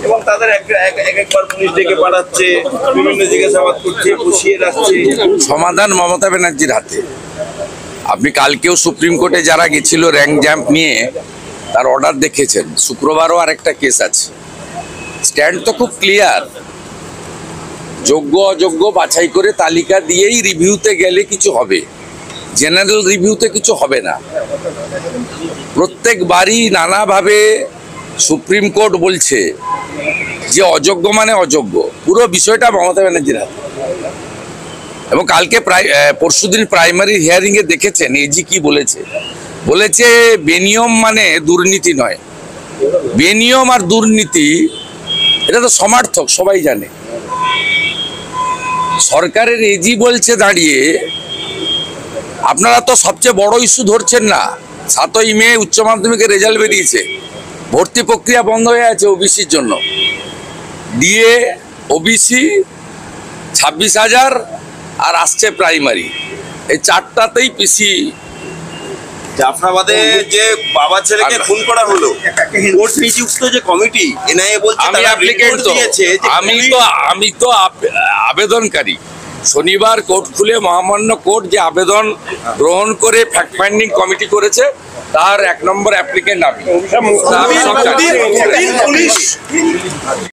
এবং তাদের একবার পুলিশ ডেকে পাঠাচ্ছে, বিভিন্ন জিজ্ঞাসাবাদ করছে, বসিয়ে রাখছে। সমাধান মমতা ব্যানার্জির হাতে। আপনি কালকেও সুপ্রিম কোর্টে যারা গেছিল র্যাঙ্ক জ্যাম্প নিয়ে, তার অর্ডার দেখেছেন। শুক্রবারও আরেকটা কেস আছে। স্ট্যান্ড তো খুব ক্লিয়ার। যোগ্য অযোগ্য বাছাই করে তালিকা দিয়েই রিভিউতে গেলে কিছু হবে, জেনারেল রিভিউতে কিছু হবে না। প্রত্যেকবারই নানাভাবে সুপ্রিম কোর্ট বলছে যে অযোগ্য মানে অযোগ্য। পুরো বিষয়টা মমতা ব্যানার্জির হাতে। এবং কালকে পরশুদিন প্রাইমারি হিয়ারিং এ দেখেছেন এজি কি বলেছে। বলেছে বেনিয়ম মানে দুর্নীতি নয়, বেনিয়ম আর দুর্নীতি এটা তো সমার্থক, সবাই জানে। সরকারের এজি বলছে দাঁড়িয়ে, আপনারা তো সবচেয়ে বড় ইস্যু ধরছেন না। 7ই মে উচ্চ মাধ্যমিকের রেজাল্ট বেরিয়েছে, ভর্তি প্রক্রিয়া বন্ধ হয়ে আছে ওবিসির জন্য। ডিএ, ওবিসি 26,000 আর আসছে প্রাইমারি, এই চারটাতেই পিসি। জাফরাবাদে যে বাবা ছেলেকে খুন করা হলো, কোর্ট নিযুক্ত যে কমিটি এনআইএ বলছে আমি অ্যাপ্লিকেন্ট তো, আমি তো আবেদনকারী। শনিবার কোর্ট খুলে মহামান্য কোর্ট যে আবেদন গ্রহণ করে ফ্যাক্ট ফাইন্ডিং কমিটি করেছে, তার 1 নম্বর অ্যাপ্লিকেন্ট আমি।